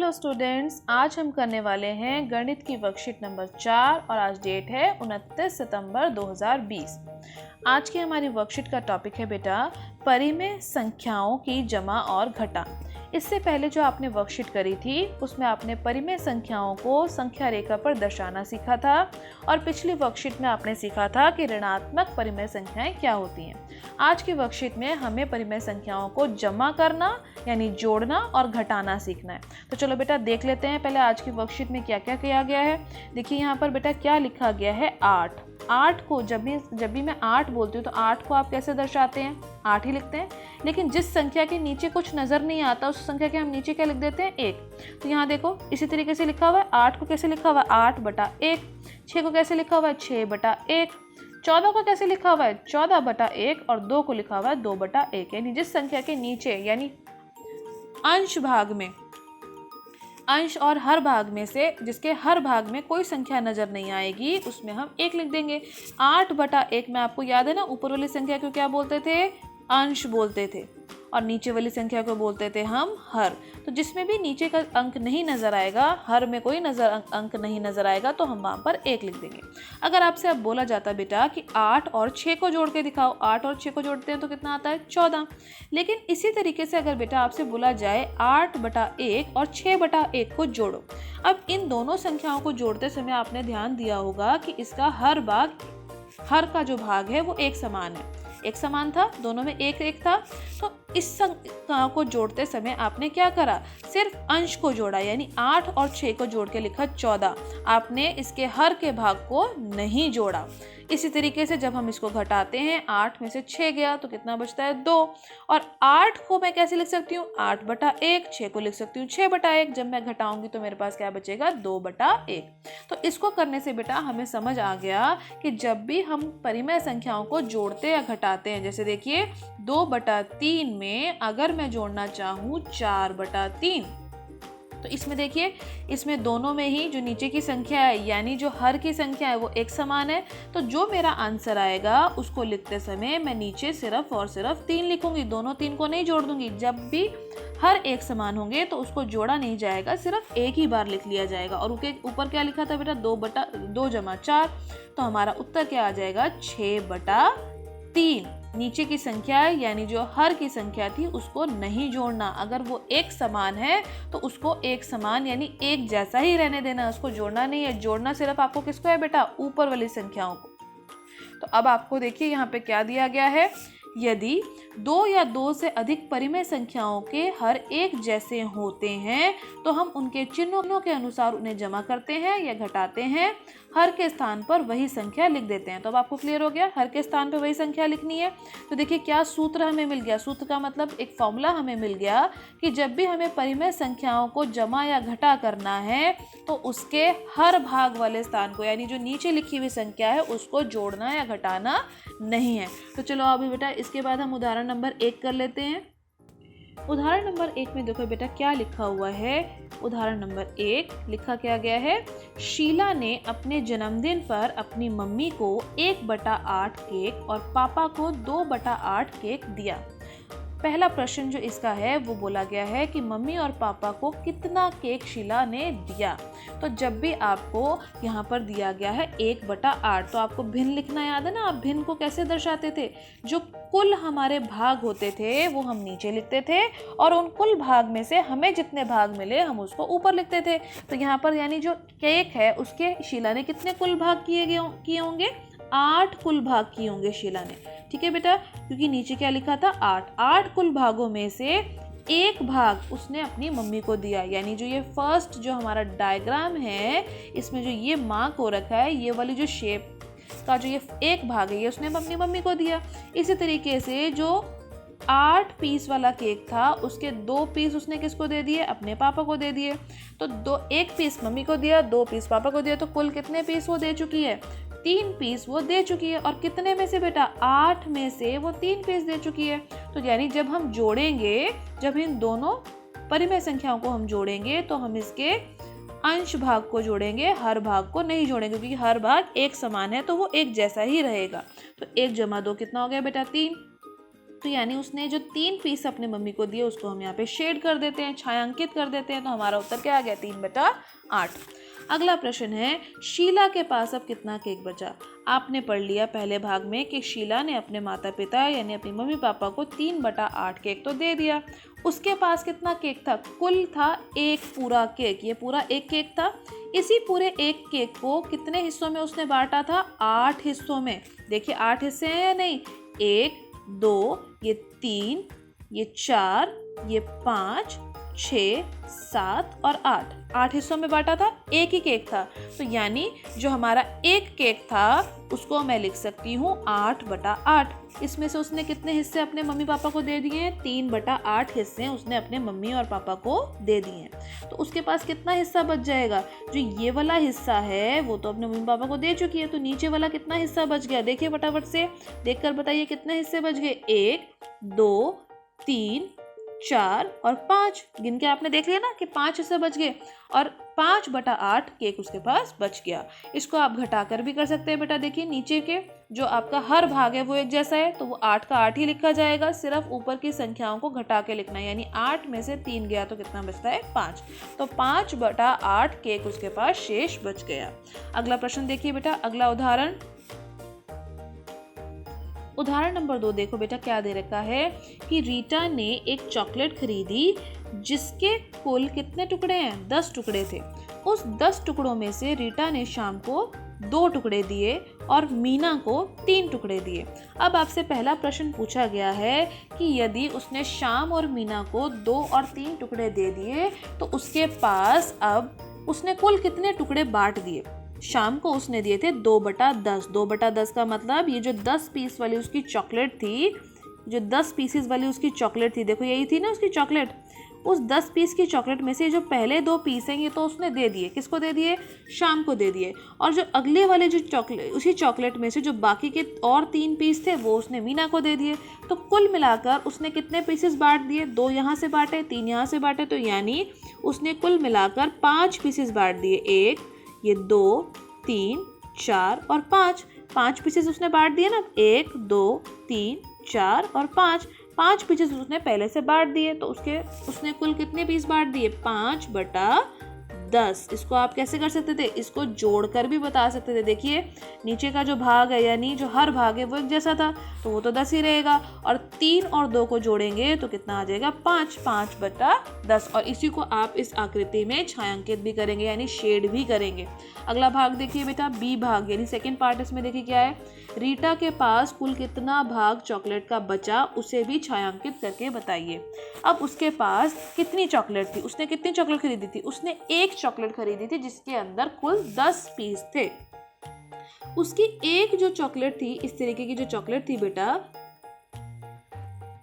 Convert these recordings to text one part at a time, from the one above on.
Hello students, आज हम करने वाले हैं गणित की वर्कशीट नंबर 4 और आज डेट है 29 सितंबर 2020। आज की हमारी वर्कशीट का टॉपिक है बेटा परिमेय संख्याओं की जमा और घटा। इससे पहले जो आपने वर्कशीट करी थी उसमें आपने परिमेय संख्याओं को संख्या रेखा पर दर्शाना सीखा था और पिछली वर्कशीट में आपने सीखा था कि ऋणात्मक परिमेय संख्याएं क्या होती हैं। आज की वर्कशीट में हमें परिमेय संख्याओं को जमा करना यानी जोड़ना और घटाना सीखना है। तो चलो बेटा देख लेते हैं पहले आज की वर्कशीट में क्या क्या किया गया है। देखिए यहाँ पर बेटा क्या लिखा गया है, 8 को जब भी मैं 8 बोलती हूँ तो 8 को आप कैसे दर्शाते हैं, 8 ही लिखते हैं। लेकिन जिस संख्या के नीचे कुछ नज़र नहीं आता उस संख्या के हम नीचे क्या लिख देते हैं, 1। तो यहाँ देखो इसी तरीके से लिखा हुआ है। 8 को कैसे लिखा हुआ है, 8/1। 6 को कैसे लिखा हुआ है, 6/1। 14 को कैसे लिखा हुआ है, 14/1। और 2 को लिखा हुआ है 2/1। यानी जिस संख्या के नीचे यानी अंश भाग में, अंश और हर भाग में से जिसके हर भाग में कोई संख्या नजर नहीं आएगी उसमें हम 1 लिख देंगे। 8/1 में आपको याद है ना, ऊपर वाली संख्या को क्या बोलते थे, अंश बोलते थे, और नीचे वाली संख्या को बोलते थे हम हर। तो जिसमें भी नीचे का अंक नहीं नजर आएगा, हर में कोई अंक नहीं नजर आएगा तो हम वहाँ पर 1 लिख देंगे। अगर आपसे अब बोला जाता बेटा कि 8 और 6 को जोड़ के दिखाओ, 8 और 6 को जोड़ते हैं तो कितना आता है, 14। लेकिन इसी तरीके से अगर बेटा आपसे बोला जाए 8/1 और 6/1 को जोड़ो। अब इन दोनों संख्याओं को जोड़ते समय आपने ध्यान दिया होगा कि इसका हर का जो भाग है वो एक समान है, एक समान था, दोनों में 1 था। तो इस संख्या को जोड़ते समय आपने क्या करा, सिर्फ अंश को जोड़ा, यानी 8 और 6 को जोड़ के लिखा 14। आपने इसके हर के भाग को नहीं जोड़ा। इसी तरीके से जब हम इसको घटाते हैं, 8 में से 6 गया तो कितना बचता है, 2। और 8 को मैं कैसे लिख सकती हूँ, 8/1। 6 को लिख सकती हूँ 6/1। जब मैं घटाऊंगी तो मेरे पास क्या बचेगा, 2/1। तो इसको करने से बेटा हमें समझ आ गया कि जब भी हम परिमेय संख्याओं को जोड़ते या घटाते हैं, जैसे देखिए 2/3 में अगर मैं जोड़ना चाहूँ 4/3, तो इसमें देखिए इसमें दोनों में ही जो नीचे की संख्या है यानी जो हर की संख्या है वो एक समान है। तो जो मेरा आंसर आएगा उसको लिखते समय मैं नीचे सिर्फ और सिर्फ 3 लिखूंगी, दोनों 3 को नहीं जोड़ दूंगी। जब भी हर एक समान होंगे तो उसको जोड़ा नहीं जाएगा, सिर्फ एक ही बार लिख लिया जाएगा। और उसके ऊपर क्या लिखा था बेटा, 2 जमा 4। तो हमारा उत्तर क्या आ जाएगा, 6/3। नीचे की संख्या यानी जो हर की संख्या थी उसको नहीं जोड़ना, अगर वो एक समान है तो उसको एक समान यानी एक जैसा ही रहने देना, उसको जोड़ना नहीं है। जोड़ना सिर्फ आपको किसको है बेटा, ऊपर वाली संख्याओं को। तो अब आपको देखिए यहाँ पे क्या दिया गया है, यदि 2 या 2 से अधिक परिमेय संख्याओं के हर एक जैसे होते हैं तो हम उनके चिन्हों के अनुसार उन्हें जमा करते हैं या घटाते हैं, हर के स्थान पर वही संख्या लिख देते हैं। तो अब आपको क्लियर हो गया, हर के स्थान पर वही संख्या लिखनी है। तो देखिए क्या सूत्र हमें मिल गया, सूत्र का मतलब एक फॉर्मूला हमें मिल गया कि जब भी हमें परिमेय संख्याओं को जमा या घटा करना है तो उसके हर भाग वाले स्थान को यानी जो नीचे लिखी हुई संख्या है उसको जोड़ना या घटाना नहीं है। तो चलो अभी बेटा इसके बाद हम उदाहरण नंबर 1 कर लेते हैं। उदाहरण नंबर 1 में देखो बेटा क्या लिखा हुआ है। उदाहरण नंबर 1 लिखा क्या गया है, शीला ने अपने जन्मदिन पर अपनी मम्मी को 1/8 केक और पापा को 2/8 केक दिया। पहला प्रश्न जो इसका है वो बोला गया है कि मम्मी और पापा को कितना केक शीला ने दिया। तो जब भी आपको यहाँ पर दिया गया है 1/8 तो आपको भिन्न लिखना याद है ना। आप भिन्न को कैसे दर्शाते थे, जो कुल हमारे भाग होते थे वो हम नीचे लिखते थे और उन कुल भाग में से हमें जितने भाग मिले हम उसको ऊपर लिखते थे। तो यहाँ पर यानी जो केक है उसके शीला ने कितने कुल भाग किए होंगे, 8 कुल भाग किए होंगे शीला ने। ठीक है बेटा, क्योंकि नीचे क्या लिखा था, 8 कुल भागों में से एक भाग उसने अपनी मम्मी को दिया। यानी जो ये फर्स्ट जो हमारा डायग्राम है इसमें जो ये मार्क हो रखा है, ये वाली जो शेप का जो ये एक भाग है ये उसने अपनी मम्मी को दिया। इसी तरीके से जो 8 पीस वाला केक था उसके 2 पीस उसने किसको दे दिए, अपने पापा को दे दिए। तो 1 पीस मम्मी को दिया, 2 पीस पापा को दिया, तो कुल कितने पीस वो दे चुकी है, 3 पीस वो दे चुकी है। और कितने में से बेटा, 8 में से वो 3 पीस दे चुकी है। तो यानी जब हम जोड़ेंगे, जब इन दोनों परिमेय संख्याओं को हम जोड़ेंगे तो हम इसके अंश भाग को जोड़ेंगे, हर भाग को नहीं जोड़ेंगे, क्योंकि हर भाग एक समान है तो वो एक जैसा ही रहेगा। तो 1 + 2 कितना हो गया बेटा, 3। तो यानी उसने जो 3 पीस अपने मम्मी को दिए उसको हम यहाँ पे शेड कर देते हैं, छायांकित कर देते हैं। तो हमारा उत्तर क्या आ गया? 3/8। अगला प्रश्न है, शीला के पास अब कितना केक बचा? आपने पढ़ लिया पहले भाग में कि शीला ने अपने माता पिता यानी अपनी मम्मी पापा को 3/8 केक तो दे दिया। उसके पास कितना केक था? कुल था 1 पूरा केक। ये पूरा 1 केक था। इसी पूरे 1 केक को कितने हिस्सों में उसने बांटा था? 8 हिस्सों में। देखिए 8 हिस्से हैं या नहीं? 1, 2, ये 3, ये 4, ये 5, 6, 7 और 8 हिस्सों में बांटा था। एक ही केक था। तो यानी जो हमारा 1 केक था उसको मैं लिख सकती हूँ 8/8। इसमें से उसने कितने हिस्से अपने मम्मी पापा को दे दिए? 3/8 हिस्से उसने अपने मम्मी और पापा को दे दिए हैं। तो उसके पास कितना हिस्सा बच जाएगा? जो ये वाला हिस्सा है वो तो अपने मम्मी पापा को दे चुकी है, तो नीचे वाला कितना हिस्सा बच गया? देखिए फटाफट से देखकर बताइए कितने हिस्से बच गए? 1, 2, 3, 4 और 5। गिन के आपने देख लिया ना कि 5 हिस्से बच गए और 5/8 केक उसके पास बच गया। इसको आप घटाकर भी कर सकते हैं बेटा। देखिए नीचे के जो आपका हर भाग है वो एक जैसा है, तो वो 8 का 8 ही लिखा जाएगा। सिर्फ ऊपर की संख्याओं को घटा के लिखना है, यानी 8 में से 3 गया तो कितना बचता है? 5। तो 5/8 केक उसके पास शेष बच गया। अगला प्रश्न देखिए बेटा, अगला उदाहरण नंबर 2 देखो बेटा, क्या दे रखा है कि रीटा ने एक चॉकलेट खरीदी जिसके कुल कितने टुकड़े हैं? 10 टुकड़े थे। उस 10 टुकड़ों में से रीटा ने शाम को 2 टुकड़े दिए और मीना को 3 टुकड़े दिए। अब आपसे पहला प्रश्न पूछा गया है कि यदि उसने शाम और मीना को 2 और 3 टुकड़े दे दिए तो उसके पास अब उसने कुल कितने टुकड़े बांट दिए? शाम को उसने दिए थे 2/10। 2/10 का मतलब ये जो 10 पीस वाली उसकी चॉकलेट थी, जो 10 पीसेस वाली उसकी चॉकलेट थी, देखो यही थी ना उसकी चॉकलेट। उस 10 पीस की चॉकलेट में से जो पहले 2 पीस हैं ये तो उसने दे दिए। किसको दे दिए? शाम को दे दिए। और जो अगले वाले जो चॉकलेट, उसी चॉकलेट में से जो बाकी के और 3 पीस थे वो उसने मीना को दे दिए। तो कुल मिलाकर उसने कितने पीसेस बांट दिए? 2 यहाँ से बांटे, 3 यहाँ से बांटे, तो यानी उसने कुल मिलाकर 5 पीसेस बांट दिए। 1, ये 2, 3, 4 और 5 पीसेस उसने बांट दिए ना। 1, 2, 3, 4 और 5 पीसेस उसने पहले से बांट दिए। तो उसने कुल कितने पीस बांट दिए? 5/10। इसको आप कैसे कर सकते थे? इसको जोड़कर भी बता सकते थे। देखिए नीचे का जो भाग है यानी जो हर भाग है वो एक जैसा था, तो वो तो 10 ही रहेगा। और 3 और 2 को जोड़ेंगे तो कितना आ जाएगा? 5/10। और इसी को आप इस आकृति में छायांकित भी करेंगे यानी शेड भी करेंगे। अगला भाग देखिए बेटा, बी भाग यानी सेकेंड पार्ट। इसमें देखिए क्या है, रीटा के पास कुल कितना भाग चॉकलेट का बचा उसे भी छायांकित करके बताइए। अब उसके पास कितनी चॉकलेट थी? उसने कितनी चॉकलेट खरीदी थी? उसने 1 चॉकलेट खरीदी थी जिसके अंदर कुल 10 पीस थे। उसकी एक जो चॉकलेट थी, इस तरीके की जो चॉकलेट थी बेटा,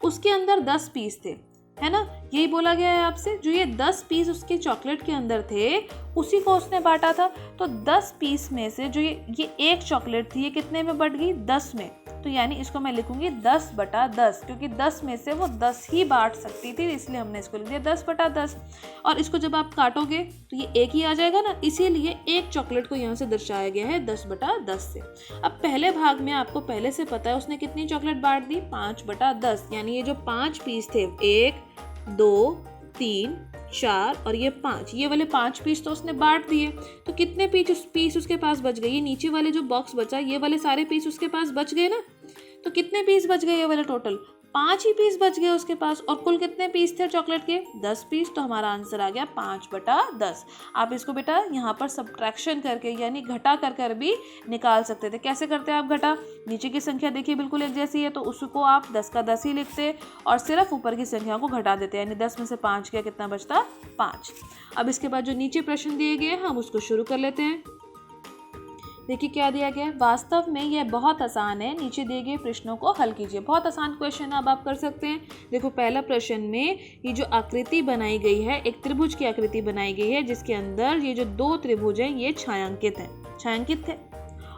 उसके अंदर 10 पीस थे, है ना? यही बोला गया है आपसे। जो ये 10 पीस उसके चॉकलेट के अंदर थे उसी को उसने बांटा था। तो 10 पीस में से जो ये एक चॉकलेट थी ये कितने में बट गई? 10 में। तो यानी इसको मैं लिखूंगी 10/10, क्योंकि 10 में से वो 10 ही बांट सकती थी, इसलिए हमने इसको लिख दिया 10/10। और इसको जब आप काटोगे तो ये एक ही आ जाएगा ना, इसीलिए एक चॉकलेट को यहाँ से दर्शाया गया है 10/10 से। अब पहले भाग में आपको पहले से पता है उसने कितनी चॉकलेट बांट दी? 5/10। यानी ये जो 5 पीस थे, 1, 2, 3, 4 और ये 5, ये वाले 5 पीस तो उसने बांट दिए। तो कितने पीस उसके पास बच गए? ये नीचे वाले जो बॉक्स बचा, ये वाले सारे पीस उसके पास बच गए ना। तो कितने पीस बच गए? ये वाले टोटल 5 ही पीस बच गए उसके पास। और कुल कितने पीस थे चॉकलेट के? 10 पीस। तो हमारा आंसर आ गया 5/10। आप इसको बेटा यहाँ पर सब्ट्रैक्शन करके यानी घटा कर भी निकाल सकते थे। कैसे करते हैं आप घटा? नीचे की संख्या देखिए बिल्कुल एक जैसी है, तो उसको आप 10 का 10 ही लिखते और सिर्फ ऊपर की संख्या को घटा देते, यानी 10 में से 5 गया, कितना बचता? 5। अब इसके बाद जो नीचे प्रश्न दिए गए हम उसको शुरू कर लेते हैं। देखिए क्या दिया गया है, वास्तव में यह बहुत आसान है, नीचे दिए गए प्रश्नों को हल कीजिए। बहुत आसान क्वेश्चन अब आप कर सकते हैं। देखो पहला प्रश्न में ये जो आकृति बनाई गई है, एक त्रिभुज की आकृति बनाई गई है जिसके अंदर ये जो 2 त्रिभुज हैं ये छायांकित थे।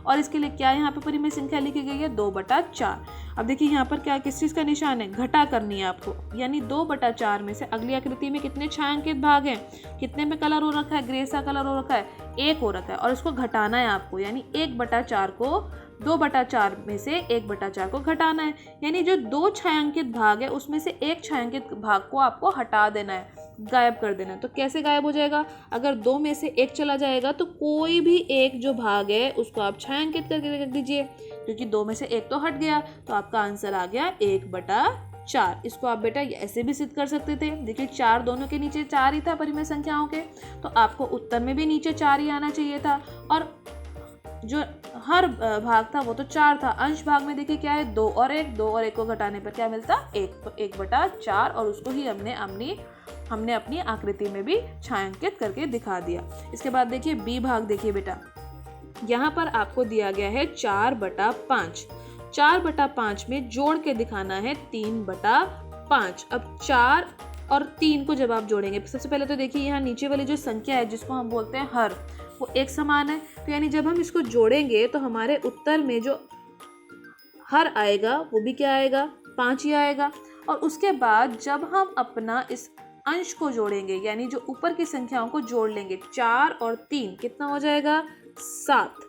और इसके लिए क्या यहाँ पे परिमेय संख्या लिखी गई है? 2/4। अब देखिए यहाँ पर क्या किस चीज़ का निशान है? घटा करनी है आपको, यानी 2/4 में से अगली आकृति में कितने छायांकित भाग हैं? कितने में कलर हो रखा है? ग्रे सा कलर हो रखा है, 1 हो रखा है, और इसको घटाना है आपको, यानी 1/4 को 2/4 में से 1/4 को घटाना है, यानी जो 2 छायांकित भाग है उसमें से एक छायांकित भाग को आपको हटा देना है, गायब कर देना है। तो कैसे गायब हो जाएगा? अगर 2 में से 1 चला जाएगा तो कोई भी एक जो भाग है उसको आप छायांकित करके रख दीजिए, क्योंकि 2 में से 1 तो हट गया, तो आपका आंसर आ गया 1/4। इसको आप बेटा ऐसे भी सिद्ध कर सकते थे। देखिए 4 दोनों के नीचे 4 ही था परिमेय संख्याओं के, तो आपको उत्तर में भी नीचे 4 ही आना चाहिए था, और जो हर भाग था वो तो 4 था। अंश भाग में देखिए क्या है, 2 और 1 को घटाने पर क्या मिलता? 1। तो 1/4, और उसको ही हमने अपनी आकृति में भी छायांकित करके दिखा दिया। इसके बाद देखिए बी भाग। देखिए बेटा यहाँ पर आपको दिया गया है 4/5। 4/5 में जोड़ के दिखाना है 3/5। अब 4 और 3 को जब आप जोड़ेंगे, सबसे पहले तो देखिए यहाँ नीचे वाली जो संख्या है जिसको हम बोलते हैं हर, वो एक समान है, तो यानी जब हम इसको जोड़ेंगे तो हमारे उत्तर में जो हर आएगा वो भी क्या आएगा? 5 ही आएगा। और उसके बाद जब हम अपना इस अंश को जोड़ेंगे, यानी जो ऊपर की संख्याओं को जोड़ लेंगे, 4 और 3 कितना हो जाएगा? 7।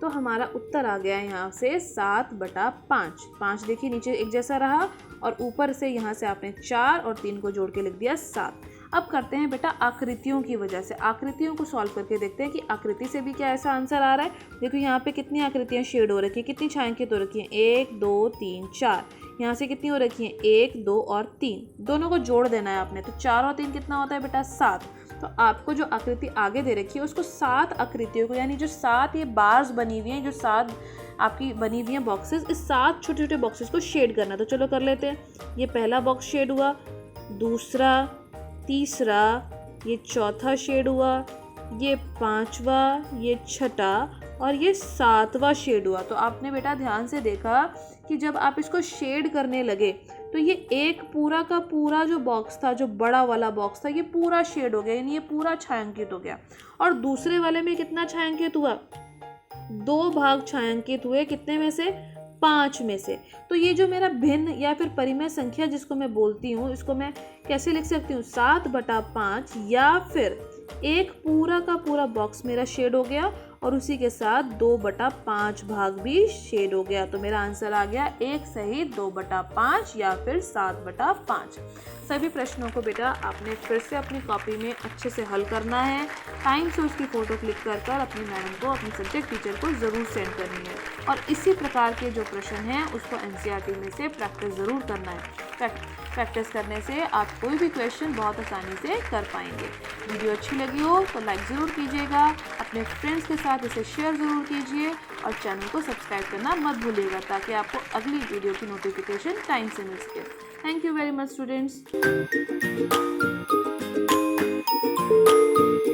तो हमारा उत्तर आ गया यहाँ से 7/5। 5 देखिए नीचे एक जैसा रहा, और ऊपर से यहाँ से आपने 4 और 3 को जोड़ के लिख दिया 7। अब करते हैं बेटा आकृतियों की वजह से, आकृतियों को सॉल्व करके देखते हैं कि आकृति से भी क्या ऐसा आंसर आ रहा है। देखो यहाँ पे कितनी आकृतियाँ शेड हो रखी है, कितनी छायांकित हो रखी हैं? 1 2 3 4। यहाँ से कितनी हो रखी हैं? 1 2 और 3। दोनों को जोड़ देना है आपने, तो 4 और 3 कितना होता है बेटा? 7। तो आपको जो आकृति आगे दे रखी है उसको 7 आकृतियों को, यानी जो 7 ये बार्स बनी हुई हैं, जो 7 आपकी बनी हुई हैं बॉक्सेस, इस 7 छोटे छोटे बॉक्सेस को शेड करना। तो चलो कर लेते हैं। ये पहला बॉक्स शेड हुआ, दूसरा, तीसरा, ये चौथा शेड हुआ, ये 5वां, ये 6ठा और ये 7वां शेड हुआ। तो आपने बेटा ध्यान से देखा कि जब आप इसको शेड करने लगे तो ये एक पूरा का पूरा जो बॉक्स था, जो बड़ा वाला बॉक्स था, ये पूरा शेड हो गया, यानी ये पूरा छायांकित हो गया। और दूसरे वाले में कितना छायांकित हुआ? 2 भाग छायांकित हुए, कितने में से? 5 में से। तो ये जो मेरा भिन्न या फिर परिमेय संख्या जिसको मैं बोलती हूँ, इसको मैं कैसे लिख सकती हूँ? 7/5, या फिर एक पूरा का पूरा बॉक्स मेरा शेड हो गया और उसी के साथ 2/5 भाग भी शेड हो गया। तो मेरा आंसर आ गया 1 सही 2/5 या फिर 7/5। सभी प्रश्नों को बेटा आपने फिर से अपनी कॉपी में अच्छे से हल करना है। टाइम से उसकी फ़ोटो क्लिक कर अपनी मैडम को, अपनी सब्जेक्ट टीचर को ज़रूर सेंड करनी है। और इसी प्रकार के जो प्रश्न हैं उसको एनसीईआरटी में से प्रैक्टिस ज़रूर करना है। प्रैक्टिस करने से आप कोई भी क्वेश्चन बहुत आसानी से कर पाएंगे। वीडियो अच्छी लगी हो तो लाइक ज़रूर कीजिएगा, अपने फ्रेंड्स के साथ इसे शेयर ज़रूर कीजिए, और चैनल को सब्सक्राइब करना मत भूलिएगा ताकि आपको अगली वीडियो की नोटिफिकेशन टाइम से मिल सके। Thank you very much students.